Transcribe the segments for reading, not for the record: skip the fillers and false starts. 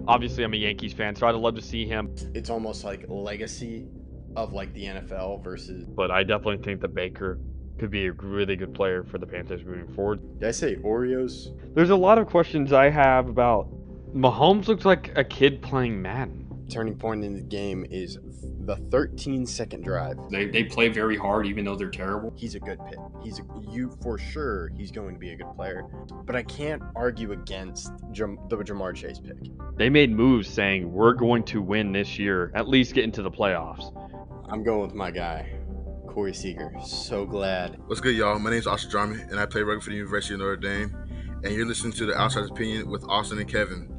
Obviously, I'm a Yankees fan, so I'd love to see him. It's almost like legacy of like the NFL versus. But I definitely think that Baker could be a really good player for the Panthers moving forward. Did I say Oreos? There's a lot of questions I have about Mahomes. Looks like a kid playing Madden. Turning point in the game is the 13-second drive. They play very hard, even though they're terrible. He's a good pick. For sure. He's going to be a good player. But I can't argue against the Jamar Chase pick. They made moves saying we're going to win this year, at least get into the playoffs. I'm going with my guy, Corey Seager. So glad. What's good, y'all? My name is Austin Drummond, and I play rugby for the University of Notre Dame. And you're listening to The Outsider's Opinion with Austin and Kevin.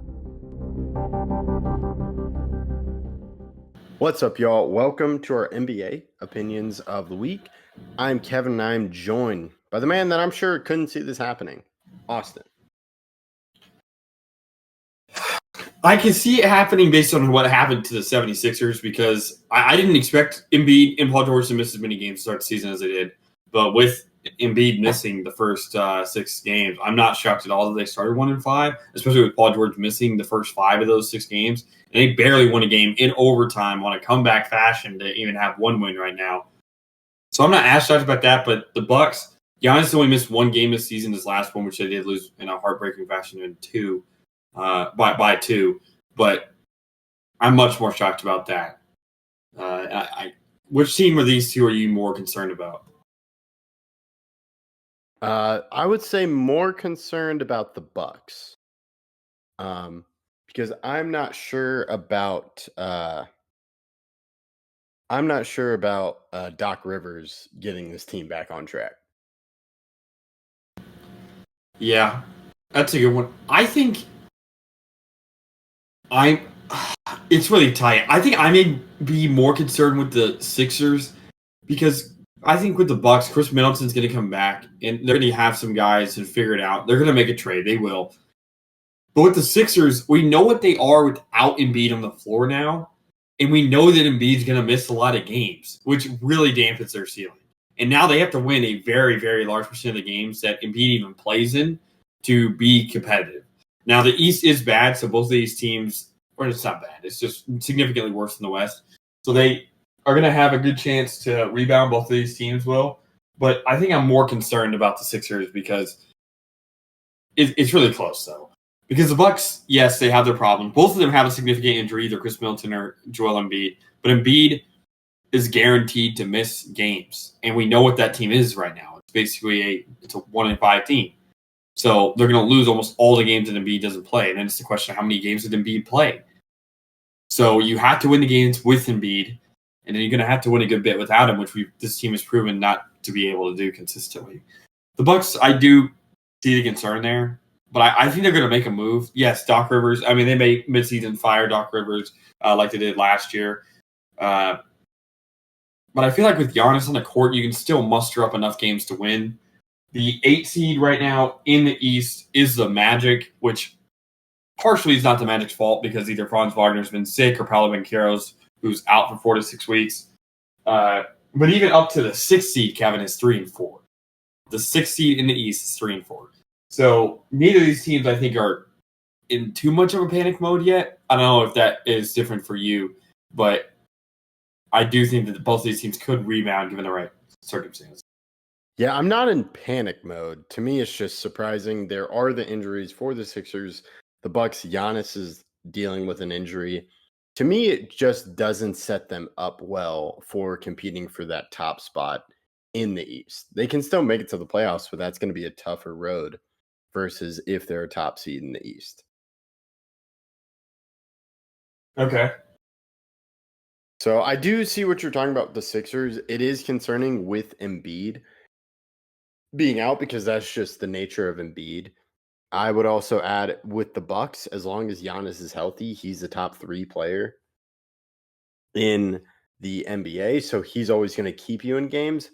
What's up, y'all? Welcome to our NBA Opinions of the Week. I'm Kevin, and I'm joined by the man that I'm sure couldn't see this happening, Austin. I can see it happening based on what happened to the 76ers because I didn't expect Embiid and Paul George to miss as many games to start the season as they did. But with Embiid missing the first 6 games, I'm not shocked at all that they started 1-5, especially with Paul George missing the first 5 of those 6 games. And they barely won a game in overtime on a comeback fashion to even have one win right now. So I'm not as shocked about that, but the Bucks, Giannis only missed 1 game this season, this last one, which they did lose in a heartbreaking fashion in 2. By 2, but I'm much more shocked about that. Which team of these two are you more concerned about? I would say more concerned about the Bucks, because I'm not sure about Doc Rivers getting this team back on track. Yeah, that's a good one. I think it's really tight. I think I may be more concerned with the Sixers because I think with the Bucks, Chris Middleton's going to come back and they're going to have some guys and figure it out. They're going to make a trade. They will. But with the Sixers, we know what they are without Embiid on the floor now, and we know that Embiid's going to miss a lot of games, which really dampens their ceiling. And now they have to win a very, very large percent of the games that Embiid even plays in to be competitive. Now, the East is bad, so both of these teams, or it's not bad, it's just significantly worse than the West. So they are going to have a good chance to rebound. Both of these teams will. But I think I'm more concerned about the Sixers because it's really close, though. Because the Bucks, yes, they have their problem. Both of them have a significant injury, either Chris Middleton or Joel Embiid. But Embiid is guaranteed to miss games. And we know what that team is right now. It's basically a 1-5 team. So they're going to lose almost all the games that Embiid doesn't play. And then it's the question of how many games did Embiid play? So you have to win the games with Embiid, and then you're going to have to win a good bit without him, which this team has proven not to be able to do consistently. The Bucks, I do see the concern there, but I think they're going to make a move. Yes, Doc Rivers. I mean, they may midseason fire Doc Rivers like they did last year. But I feel like with Giannis on the court, you can still muster up enough games to win. The 8 seed right now in the East is the Magic, which partially is not the Magic's fault because either Franz Wagner's been sick or Paolo Banchero's, who's out for 4 to 6 weeks. But even up to the 6th seed, Kevin, is 3-4. The 6th seed in the East is 3-4. So neither of these teams, I think, are in too much of a panic mode yet. I don't know if that is different for you, but I do think that both of these teams could rebound given the right circumstances. Yeah, I'm not in panic mode. To me, it's just surprising. There are the injuries for the Sixers. The Bucks, Giannis is dealing with an injury. To me, it just doesn't set them up well for competing for that top spot in the East. They can still make it to the playoffs, but that's going to be a tougher road versus if they're a top seed in the East. Okay. So I do see what you're talking about, the Sixers. It is concerning with Embiid being out because that's just the nature of Embiid. I would also add with the Bucks, as long as Giannis is healthy, he's the top 3 player in the NBA. So he's always going to keep you in games.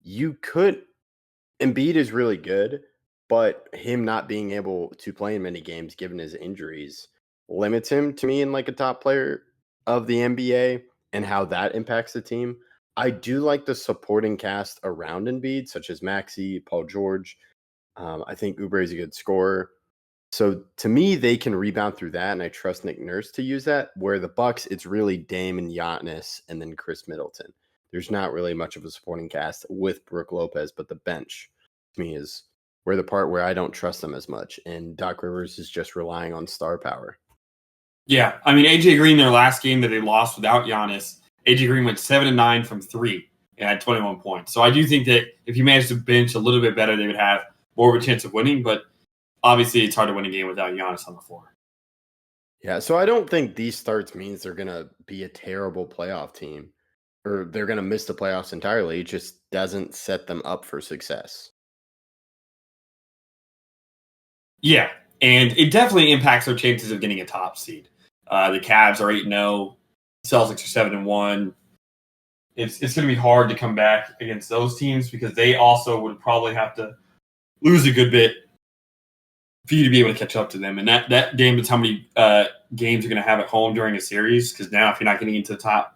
Embiid is really good, but him not being able to play in many games given his injuries limits him to me in like a top player of the NBA and how that impacts the team. I do like the supporting cast around Embiid, such as Maxey, Paul George. I think Oubre is a good scorer. So to me, they can rebound through that, and I trust Nick Nurse to use that. Where the Bucks, it's really Dame and Giannis and then Chris Middleton. There's not really much of a supporting cast with Brook Lopez, but the bench to me is where the part where I don't trust them as much. And Doc Rivers is just relying on star power. Yeah, I mean, AJ Green, their last game that they lost without Giannis, AJ Green went 7-9 from 3 and had 21 points. So I do think that if you manage to bench a little bit better, they would have more of a chance of winning. But obviously, it's hard to win a game without Giannis on the floor. Yeah, so I don't think these starts means they're going to be a terrible playoff team or they're going to miss the playoffs entirely. It just doesn't set them up for success. Yeah, and it definitely impacts their chances of getting a top seed. The Cavs are 8-0, Celtics are 7-1. It's going to be hard to come back against those teams because they also would probably have to lose a good bit for you to be able to catch up to them. And that game is how many games you're going to have at home during a series. Because now, if you're not getting into the top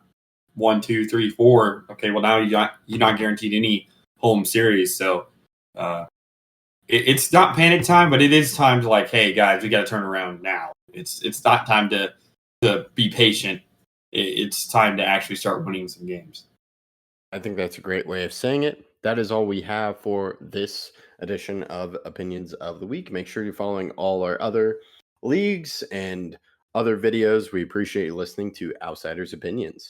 1, 2, 3, 4, okay, well now you're not guaranteed any home series. So it's not panic time, but it is time to like, hey guys, we got to turn around now. It's not time to be patient. It's time to actually start winning some games. I think that's a great way of saying it. That is all we have for this edition of Opinions of the Week. Make sure you're following all our other leagues and other videos. We appreciate you listening to Outsiders Opinions.